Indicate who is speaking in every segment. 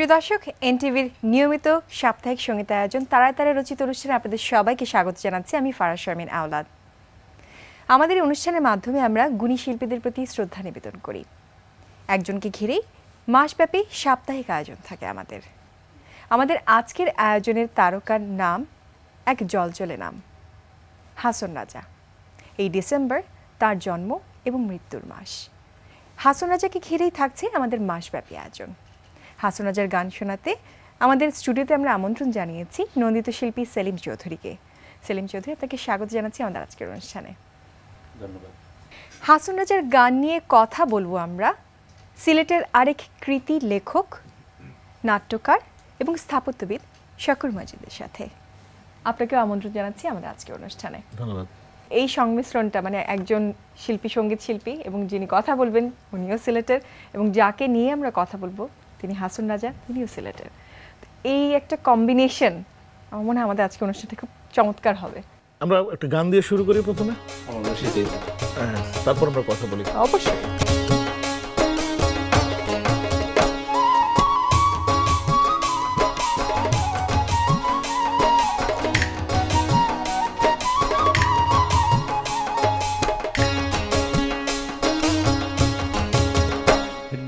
Speaker 1: প্রিয় দর্শক, এনটিভির নিয়মিত সাপ্তাহিক সঙ্গীত আয়োজন তারায় তারায় রচিত অনুষ্ঠানে আপনাদের সবাইকে স্বাগত জানাচ্ছি। আমি ফারাজ শারমিন আওলাদ। আমাদের এই অনুষ্ঠানের মাধ্যমে আমরা গুণী শিল্পীদের প্রতি শ্রদ্ধা নিবেদন করি। একজনকে ঘিরেই মাসব্যাপী সাপ্তাহিক আয়োজন থাকে আমাদের আজকের আয়োজনের তারকার নাম এক জলজলে নাম, হাসন রাজা। এই ডিসেম্বর তার জন্ম এবং মৃত্যুর মাস। হাসন রাজাকে ঘিরেই থাকছে আমাদের মাসব্যাপী আয়োজন। হাসন রাজার গান শোনাতে আমাদের স্টুডিওতে আমরা আমন্ত্রণ জানিয়েছি নন্দিত শিল্পী সেলিম চৌধুরীকে। সেলিম চৌধুরী, আপনাকে স্বাগত জানাচ্ছি আমাদের আজকের অনুষ্ঠানে।
Speaker 2: ধন্যবাদ।
Speaker 1: হাসন রাজার গান নিয়ে কথা বলবো আমরা সিলেটের আরেক কৃতি লেখক, নাট্যকার এবং স্থাপত্যবিদ শকুর মজিদের সাথে। আপনাকেও আমন্ত্রণ জানাচ্ছি আমাদের আজকের অনুষ্ঠানে।
Speaker 2: ধন্যবাদ।
Speaker 1: এই সংমিশ্রণটা মানে একজন শিল্পী, সঙ্গীত শিল্পী, এবং যিনি কথা বলবেন উনিও সিলেটের, এবং যাকে নিয়ে আমরা কথা বলবো তিনি হাসন রাজা, তিনিও সিলেটের। এই একটা কম্বিনেশন আমার মনে হয় আমাদের আজকে অনুষ্ঠানটা খুব চমৎকার হবে।
Speaker 2: আমরা একটা গান দিয়ে শুরু করি প্রথমে, তারপর আমরা কথা বলি।
Speaker 1: অবশ্যই।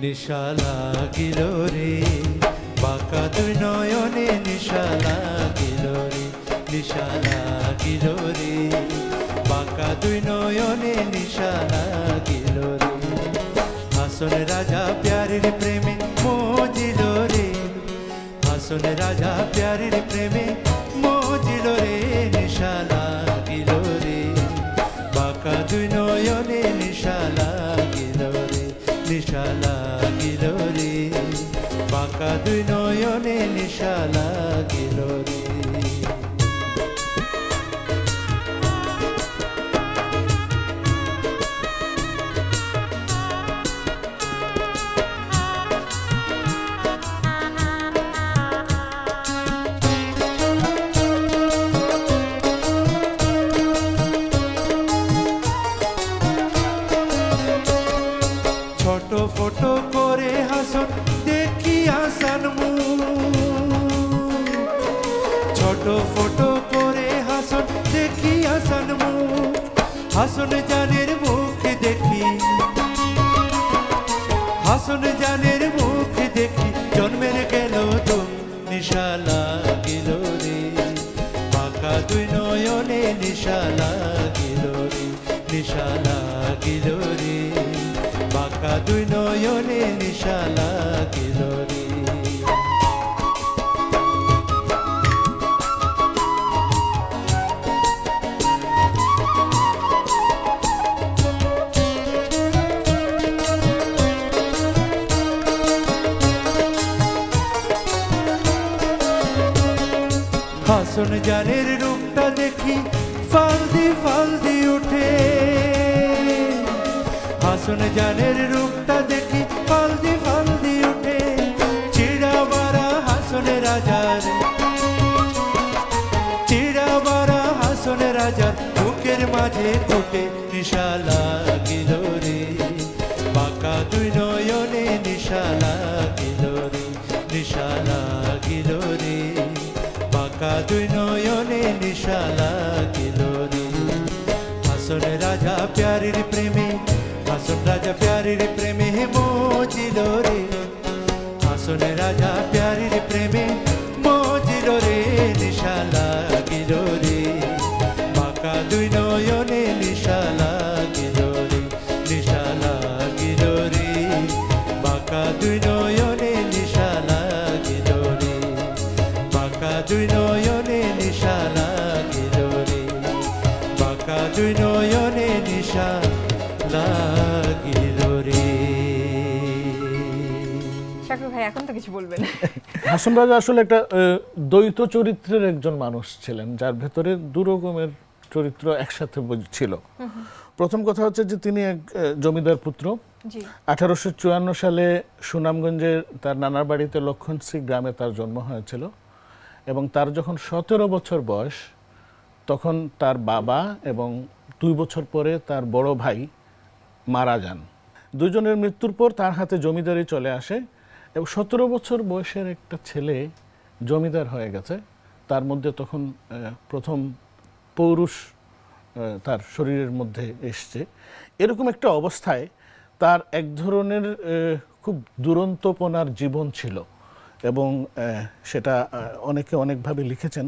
Speaker 3: নিশা লাগিল রে বাঁকা দুই নয়নে, নিশা লাগিল রে, নিশা লাগিল রে বাঁকা দুই নয়নে, নিশা লাগিল রে। হাসন রাজা প্যারির প্রেমে মজিল রে, হাসন রাজা প্যারির প্রেমে মজিল রে, নিশা লাগিল রে বাঁকা দুই নয়নে, নিশা লাগিল রে, নিশা লাগিল রে বাঁকা দুই নয়নে, নিশা লাগিল রে। ফটো ফটো করে হাসন দেখি হাসান মুখ, ছোট ফটো করে হাসন দেখি হাসান মুখ, হাসন জানের মুখ দেখি, হাসন জানের মুখ দেখি জন্মের গেল তো, নিশা লাগিল রে বাঁকা দুই নয়নে, নিশা লাগিল রে, নিশা লাগিল রে বাঁকা দুই নয়নে, নিশা লাগিল রে। হাসন জানের রূপটা দেখি ফালদি ফালদি উঠে, হাসন জানের রূপটা দেখি ফালদি ফালদি উঠে, চিড়া বাড়া হাসন রাজার, চিড়া বাড়া হাসন রাজার বুকের মাঝে ফুটে, নিশা লাগিল রে বাঁকা দুই নয়নে, নিশা লাগিল রে, নিশা লাগিল রে বাঁকা দুই নয়নে, নিশা লাগিল রে। হাসন রাজা প্যারির প্রেমে, হাসন রাজা প্যারির প্রেমে মজিল রে, হাসন রাজা প্যারির প্রেমে মজিল রে, নিশা লাগিল রে বাঁকা দুই নয়নে, নিশা লাগিল রে, নিশা লাগিল রে বাঁকা দুই নয়নে, নিশা লাগিল রে বাঁকা দুই নয়নে, নিশা লাগিল রে বাঁকা দুই নয়নে, নিশা লাগিল রে।
Speaker 1: শাকুর ভাই এখন তো কিছু বলবেন।
Speaker 2: হাসন রাজা আসলে একটা দ্বৈত চরিত্রের একজন মানুষ ছিলেন, যার ভেতরে দু রকমের চরিত্র একসাথে ছিল। প্রথম কথা হচ্ছে যে তিনি এক জমিদার পুত্র। 1854 সালে সুনামগঞ্জের তার নানার বাড়িতে লক্ষণশ্রী গ্রামে তার জন্ম হয়েছিল, এবং তার যখন 17 বছর বয়স তখন তার বাবা এবং 2 বছর পরে তার বড় ভাই মারা যান। দুজনের মৃত্যুর পর তার হাতে জমিদারি চলে আসে এবং 17 বছর বয়সের একটা ছেলে জমিদার হয়ে গেছে, তার মধ্যে তখন প্রথম পৌরুষ তার শরীরের মধ্যে এসছে। এরকম একটা অবস্থায় তার এক ধরনের খুব দুরন্তপনার জীবন ছিল এবং সেটা অনেকে অনেকভাবে লিখেছেন,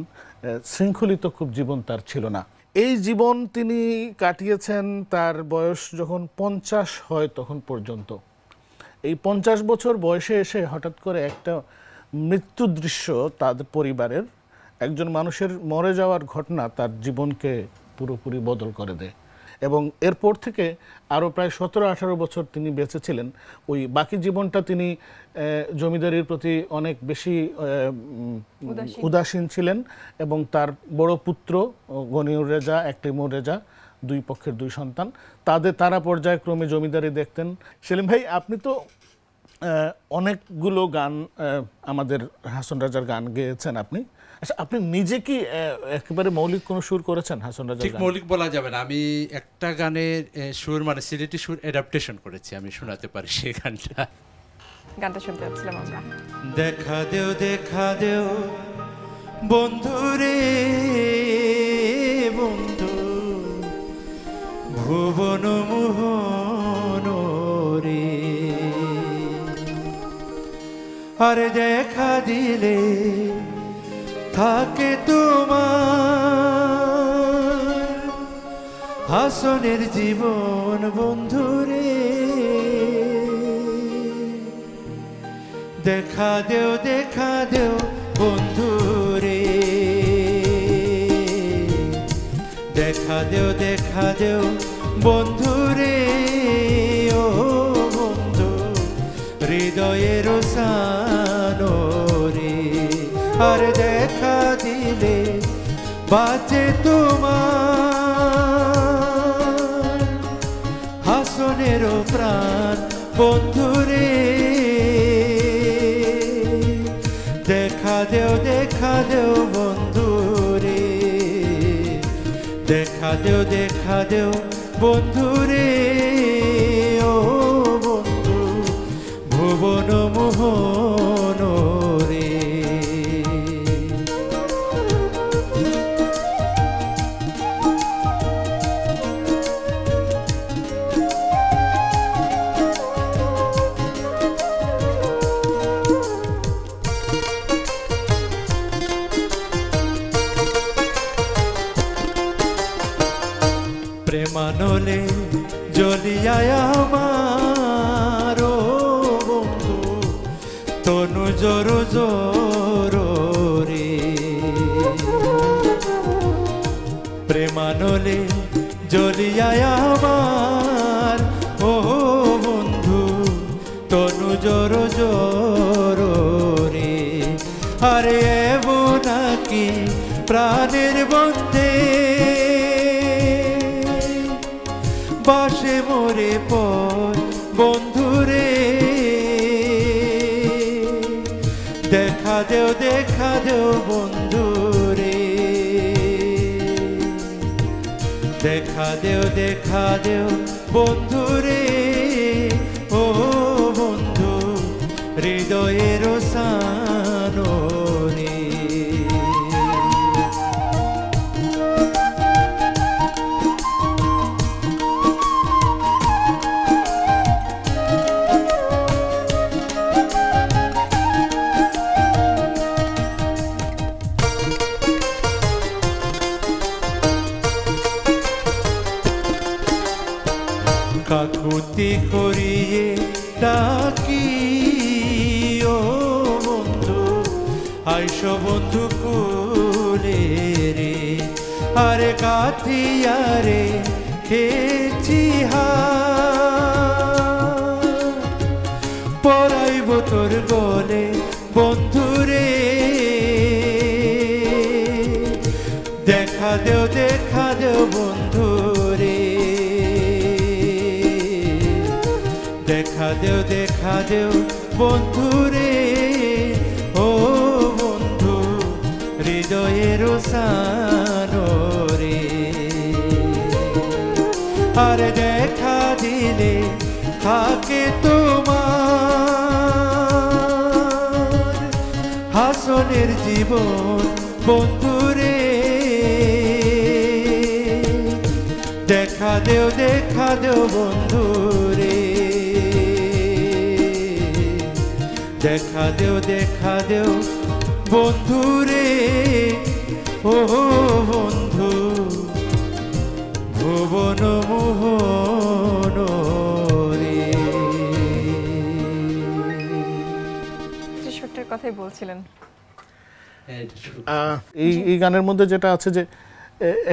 Speaker 2: শৃঙ্খলিত খুব জীবন তার ছিল না। এই জীবন তিনি কাটিয়েছেন তার বয়স যখন 50 হয় তখন পর্যন্ত। এই 50 বছর বয়সে এসে হঠাৎ করে একটা মৃত্যু দৃশ্য তাদের পরিবারের, একজন মানুষের মরে যাওয়ার ঘটনা তার জীবনকে পুরোপুরি বদল করে দেয় এবং এরপর থেকে আরও প্রায় 17-18 বছর তিনি বেঁচে ছিলেন। ওই বাকি জীবনটা তিনি জমিদারির প্রতি অনেক বেশি উদাসীন ছিলেন এবং তার বড় পুত্র গনিউর রেজা, একটিমুর রেজা, দুই পক্ষের দুই সন্তান, তারা পর্যায়ক্রমে জমিদারি দেখতেন। সেলিম ভাই, আপনি তো অনেকগুলো গান আমাদের হাসন রাজার গান গেয়েছেন আপনি। আচ্ছা, আপনি নিজে কি একেবারে মৌলিক কোনো সুর করেছেন হাসন রাজার?
Speaker 4: ঠিক মৌলিক বলা যাবে না, আমি একটা গানের সুর মানে সিলেটি সুর অ্যাডাপ্টেশন করেছি, আমি শোনাতে পারি সেই গানটা
Speaker 1: শুনতে পাচ্ছিলাম আমরা।
Speaker 3: দেখা দেও বন্ধু রে বন্ধু, ভুবন মোহন রে, আরে দেখা দিলে থাকে তোমার হাসনের জীবন বন্ধু রে, দেখা দেও বন্ধু রে, দেখা দেও বন্ধু রে, ও বন্ধু হৃদয়ের সানো রে, আর দেখা দিলে বাঁচে তোমার হাসনের প্রাণ বন্ধু রে, দেখা দেও বন্ধু রে, দেখা দেও বন্ধু রে, ও বন্ধু ভুবন মোহন রে। প্রেমানলে জ্বলিয়ায় আমার বন্ধু তনু জোর জোর রে, প্রেমানলে জ্বলিয়ায় আমার ও বন্ধু তনু জোর জোর রে, আরে এবো নাকি প্রাণের বন্ধে বাসে মোরে পর বন্ধু রে, দেখা দেও বন্ধু রে, দেখা দেও বন্ধু রে, ও বন্ধু হৃদয়ের সানো রে। কাকুতি করিয়ে ডাকি ও বন্ধু আইস বন্ধু কুলে রে, আরে কাঠিয়ারে খেয়েছি পরাইব তোর গলে বন্ধু রে, দেখা দেও বন্ধু রে, দেখা দেও বন্ধু রে, ও বন্ধু হৃদয়ের সানো রে, আর দেখা দিলে থাকে তোমার হাসনের জীবন বন্ধুরে দেখা দেও বন্ধুরে দেখা দেও বন্ধুরে ও বন্ধু ভুবন মোহন রে
Speaker 1: ছোট্টের কথাই বলছিলেন।
Speaker 2: এই গানের মধ্যে যেটা আছে যে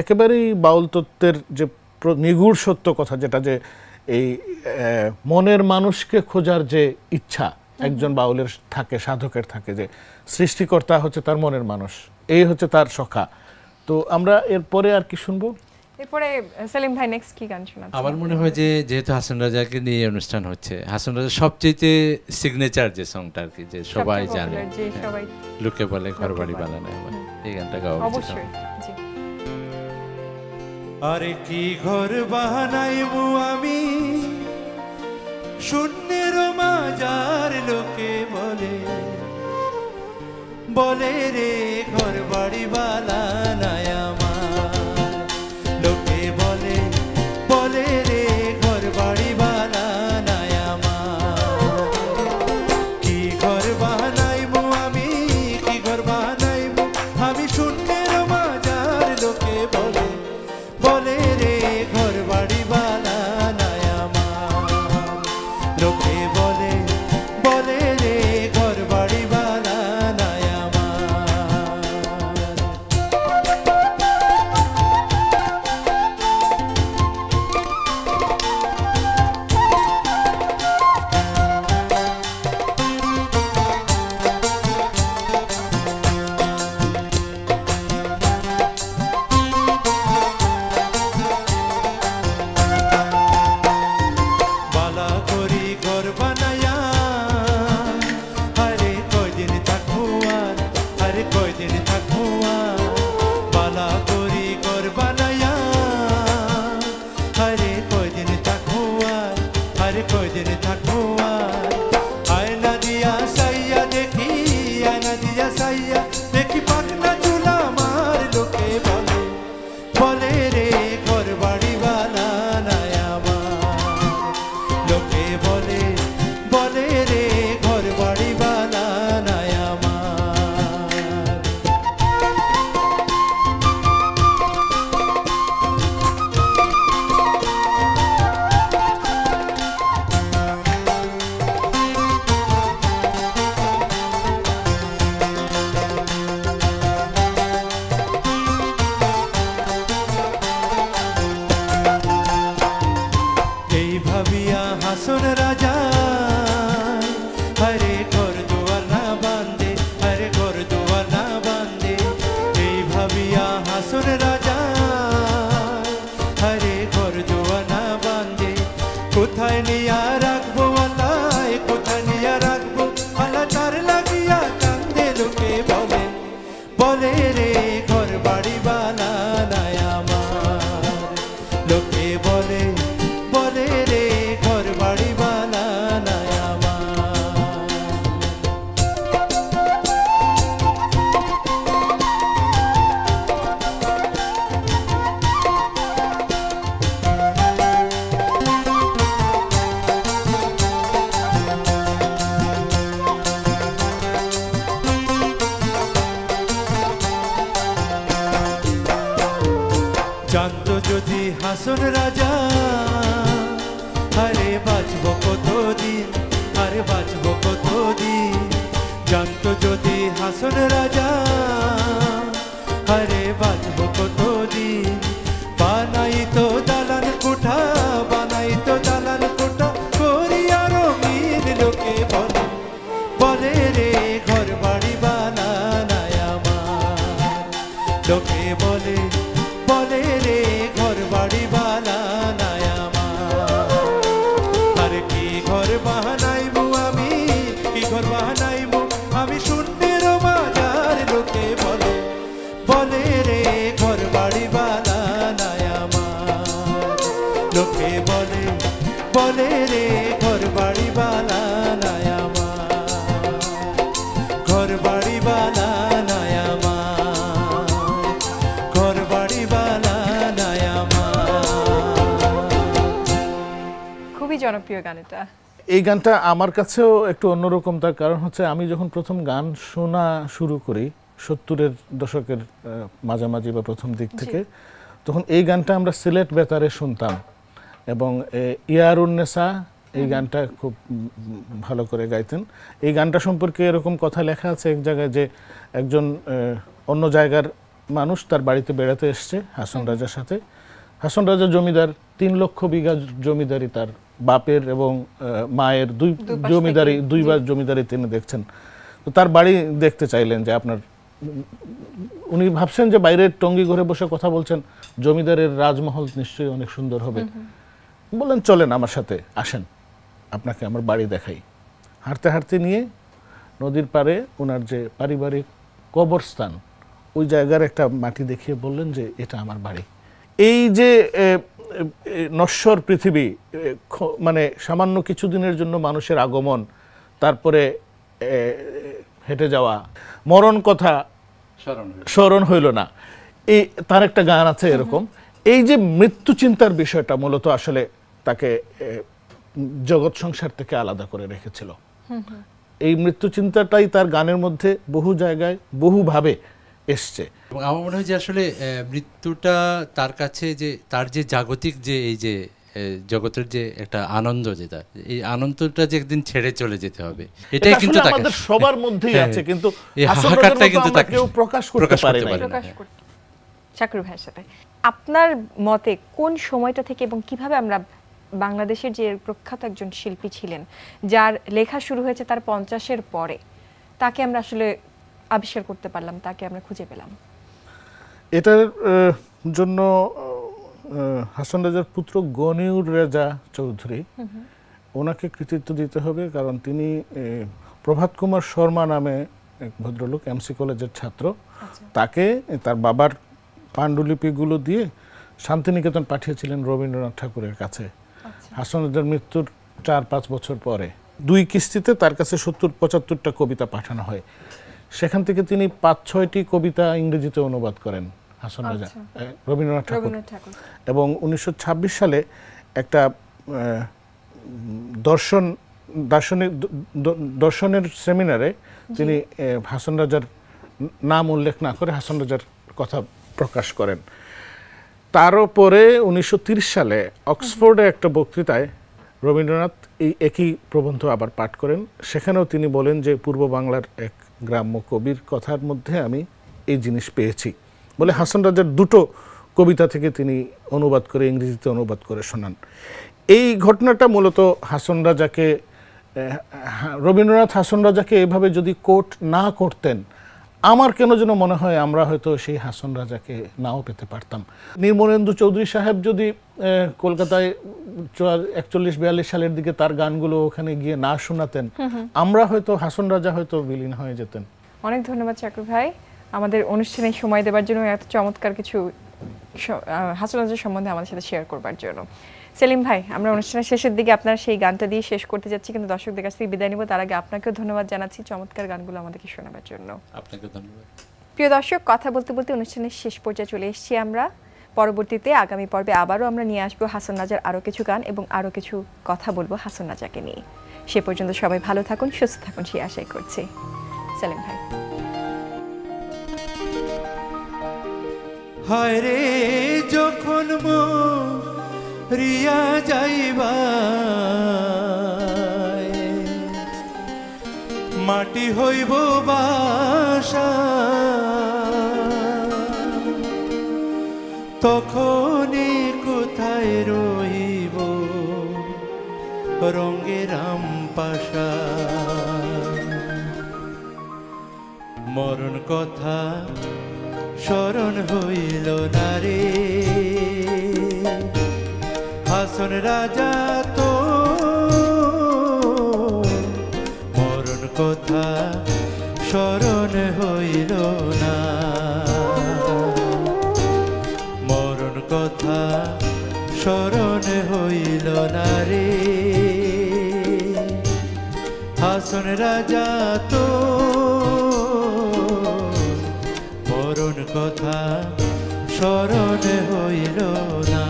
Speaker 2: একেবারেই বাউল তত্ত্বের যে নিগূঢ় সত্য কথা, যেটা যে এই মনের মানুষকে খোঁজার যে ইচ্ছা একজন বাউলের থাকে, সাধকের থাকে, যে সৃষ্টিকর্তা হচ্ছে তার মনের মানুষ, এই হচ্ছে তার সখা। তো আমরা এরপরে আর কি শুনবো?
Speaker 1: এরপরে সেলিম ভাই নেক্সট কি গান শোনাচ্ছেন?
Speaker 4: আমার মনে হয় যে যেহেতু হাসান রাজাকে নিয়ে অনুষ্ঠান হচ্ছে, হাসান রাজা সবচেয়ে সিগনেচার যে সংটা আর কি, যে সবাই জানে, লোকে বলে ঘর বাড়ি বানানো, এই গানটা গাওয়া
Speaker 1: অবশ্যই। জি।
Speaker 3: আরে কি ঘর বানাইবো আমি শূন্যের মাজার, লোকে বলে রে ঘর বাড়ি বানায় আমার, লোকে বলে রে ঘর বাড়ি বানায় আমার। কি ঘর বানাইবো আমি, কি ঘর বানাইবো আমি শূন্যের মাজার, লোকে বলে রে ঘর বাড়ি বানায় আমার, লোকে বলে রে ঘর বাড়ি বানায় আমার। বালা করি ঘর বানায়া আরে কয়দিন থাকবো আর, আরে কয়দিন থাকবো আর, বালা করি ঘর বানায়া আরে কয়দিন থাকবো আর, আরে কয়দিন থাকবো আর। আয়না দিয়া সাইয়া দেখি, আয়না দিয়া সাইয়া দেখি পাকনা চুলা আমার, লোকে বলে রে ঘর বাড়ি বানায় আমার, লোকে বলে রে ঘর বাড়ি বানায় আমার। এই ভাবিয়া হাসন রাজা হরে ঘর দুয়ার না বান্ধে, হরে ঘর দুয়ার না বান্ধে, এই ভাবিয়া হাসন রাজা হরে ঘর দুয়ার না বান্ধে। কোথায় নিয়া রাখবো আল্লাহ, কোথায় নিয়া রাখবো আল্লাহ, তার লাগিয়া কান্দে, লোকে বলে রে ঘর বাড়ি বানায় আমার, লোকে বলে রে ঘর বাড়ি বানায় আমার। জানতো যদি হাসন রাজা আরে বাঁচবো কতদিন, আরে বাঁচবো কতদিন, জানতো যদি হাসন রাজা আরে বাঁচবো কতদিন। বানাইতো দালান কোঠা, বানাইতো দালান কোঠা করিয়া রঙিন, লোকে বলে রে ঘর বাড়ি বানায় আমার, লোকে বলে রে ঘর বাড়ি বানায় আমার। আর কি ঘর বানাইবো আমি, কি ঘর বানাইবো আমি শূন্যের মাজার, লোকে বলে রে ঘর বাড়ি বানায় আমার, লোকে বলে রে ঘর বাড়ি বানায় আমার, ঘর বাড়ি
Speaker 1: খুবই জনপ্রিয় গান এটা।
Speaker 2: এই গানটা আমার কাছেও একটু অন্যরকম, তার কারণ হচ্ছে আমি যখন প্রথম গান শোনা শুরু করি 70-এর দশকের মাঝামাঝি বা প্রথম দিক থেকে, তখন এই গানটা আমরা সিলেট বেতারে শুনতাম এবং ইয়ারুন্নেসা এই গানটা খুব ভালো করে গাইতেন। এই গানটা সম্পর্কে এরকম কথা লেখা আছে এক জায়গায় যে একজন অন্য জায়গার মানুষ তার বাড়িতে বেড়াতে এসছে হাসন রাজার সাথে। হাসন রাজা জমিদার, 3 লক্ষ বিঘা জমিদারি তার বাপের এবং মায়ের দুইবার জমিদারি তিনি দেখছেন। তো তার বাড়ি দেখতে চাইলেন যে আপনার, উনি ভাবছেন যে বাইরের টঙ্গি ঘরে বসে কথা বলছেন, জমিদারের রাজমহল নিশ্চয়ই অনেক সুন্দর হবে। বললেন চলেন আমার সাথে, আসেন আপনাকে আমার বাড়ি দেখাই। হাঁটতে হাঁটতে নিয়ে নদীর পাড়ে ওনার যে পারিবারিক কবরস্থান, ওই জায়গার একটা মাটি দেখিয়ে বললেন যে এটা আমার বাড়ি। এই যে নশ্বর পৃথিবী, মানে সামান্য কিছুদিনের জন্য মানুষের আগমন, তারপরে হেঁটে যাওয়া, মরণ কথা স্মরণ হইল না, এই তার একটা গান আছে এরকম। এই যে মৃত্যু চিন্তার বিষয়টা মূলত আসলে তাকে জগৎ সংসার থেকে আলাদা করে রেখেছিল। এই মৃত্যু চিন্তাটাই তার গানের মধ্যে বহু জায়গায় বহুভাবে এসছে।
Speaker 4: এবং আমার মনে হয় যে আসলে মৃত্যুটা তার কাছে যে তার যে জাগতিক যে এই যে জগতের যে একটা আনন্দ, যেটা এই আনন্দটা যে একদিন ছেড়ে চলে যেতে হবে, এটাই কিন্তু
Speaker 2: আমাদের সবার মধ্যেই আছে, কিন্তু হাহাকারটা কিন্তু তাকে কেউ প্রকাশ করতে পারে না।
Speaker 1: শাকির ভাইয়ের সাথে আপনার মতে কোন সময়টা থেকে এবং কিভাবে আমরা বাংলাদেশের যে প্রখ্যাত একজন শিল্পী ছিলেন যার লেখা শুরু হয়েছে তার 50-এর পরে, তাকে আমরা আসলে আবিষ্কার করতে পারলাম, তাকে আমরা খুঁজে পেলাম?
Speaker 2: এটার জন্য হাসন রাজার পুত্র গনিউর রেজা চৌধুরী, ওনাকে কৃতিত্ব দিতে হবে। কারণ তিনি প্রভাত কুমার শর্মা নামে এক ভদ্রলোক, এমসি কলেজের ছাত্র, তাকে তার বাবার পাণ্ডুলিপিগুলো দিয়ে শান্তিনিকেতন পাঠিয়েছিলেন রবীন্দ্রনাথ ঠাকুরের কাছে হাসন রাজার মৃত্যুর 4-5 বছর পরে। 2 কিস্তিতে তার কাছে 70-75টা কবিতা পাঠানো হয়। সেখান থেকে তিনি 5-6টি কবিতা ইংরেজিতে অনুবাদ করেন হাসন রাজা, রবীন্দ্রনাথ ঠাকুর। এবং 1926 সালে একটা দর্শনের সেমিনারে তিনি হাসন রাজার নাম উল্লেখ না করে হাসন রাজার কথা প্রকাশ করেন। তারও পরে 1930 সালে অক্সফোর্ডে একটা বক্তৃতায় রবীন্দ্রনাথ এই একই প্রবন্ধ আবার পাঠ করেন। সেখানেও তিনি বলেন যে পূর্ব বাংলার এক গ্রাম্য কবির কথার মধ্যে আমি এই জিনিস পেয়েছি বলে হাসন রাজার 2টো কবিতা থেকে তিনি অনুবাদ করে, ইংরেজিতে অনুবাদ করে শোনান। এই ঘটনাটা মূলত হাসন রাজাকে, রবীন্দ্রনাথ হাসন রাজাকে এভাবে যদি কোট না করতেন, আমার কেন যেন মনে হয় আমরা হয়তো সেই হাসন রাজাকে নাও পেতে পারতাম। নির্মলেন্দু চৌধুরী সাহেব যদি কলকাতায় 41-42 সালের দিকে তার গানগুলো ওখানে গিয়ে না শোনাতেন, আমরা হয়তো হাসন রাজা হয়তো বিলীন হয়ে যেতেন।
Speaker 1: অনেক ধন্যবাদ শাকির ভাই আমাদের অনুষ্ঠানে সময় দেওয়ার জন্য, এত চমৎকার কিছু হাসন রাজা সম্বন্ধে আমাদের সাথে শেয়ার করবার জন্য। সেলিম ভাই, আমরা অনুষ্ঠানের শেষের দিকে আপনার সেই গানটা দিয়ে শেষ করতে যাচ্ছি, কিন্তু দর্শকদের কাছ থেকে বিদায় নিব তার আগে আপনাকেও ধন্যবাদ জানাচ্ছি চমৎকার গানগুলো আমাদেরকে শোনাবার জন্য।
Speaker 4: আপনাকে ধন্যবাদ।
Speaker 1: প্রিয় দর্শক, কথা বলতে বলতে অনুষ্ঠানের শেষ পর্যায়ে চলে এসেছি আমরা। পরবর্তীতে আগামী পর্বে আবারও আমরা নিয়ে আসবো হাসন রাজার আরও কিছু গান এবং আরও কিছু কথা বলবো হাসন রাজাকে নিয়ে। সে পর্যন্ত সবাই ভালো থাকুন, সুস্থ থাকুন, সেই আশাই করছি। সেলিম ভাই।
Speaker 3: হায় রে যখন মরিয়া যাইবা মাটি হইব বাসা, তখনই কোথায় রইব রঙের আমপাশা। মরণ কথা স্মরণ হইল না রে, হাসন রাজা তো মরণ কথা স্মরণ হইল না, মরণ কথা স্মরণ হইল না রে, হাসন রাজা তো মরণ কথা স্মরণ হইল না।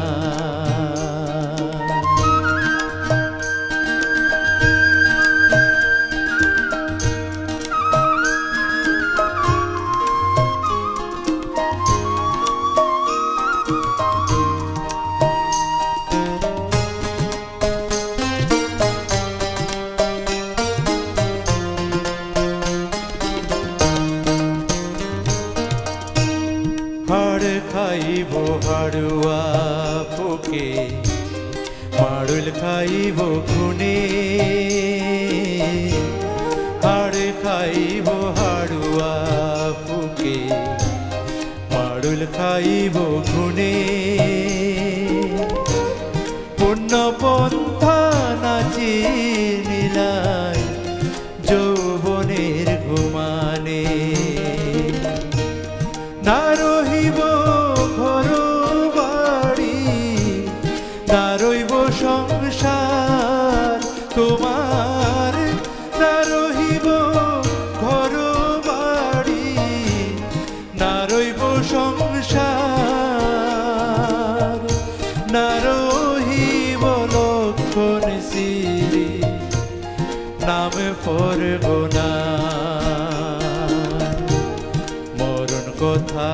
Speaker 3: মাড়ুল খাইব খুনে হাড় খাইব হাড়ুয়া ফুকে মাড়ুল খাইব খুনে পুণ্য পন্থা নাচি নীলায় যৌবনের ঘুমানে না রহিব ঘর বাড়ি না রইব সংসার তোমার না রহিব ঘর বাড়ি না রইব সংসার না রহিব লক্ষণ সিরি নাম পড়বো না মরণ কথা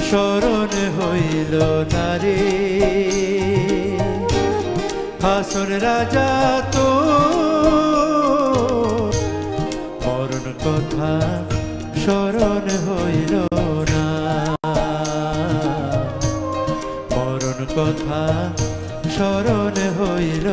Speaker 3: স্মরণ হইল না রে হাসন রাজা তো মরণ কথা স্মরণ হইল না মরণ কথা স্মরণ হইল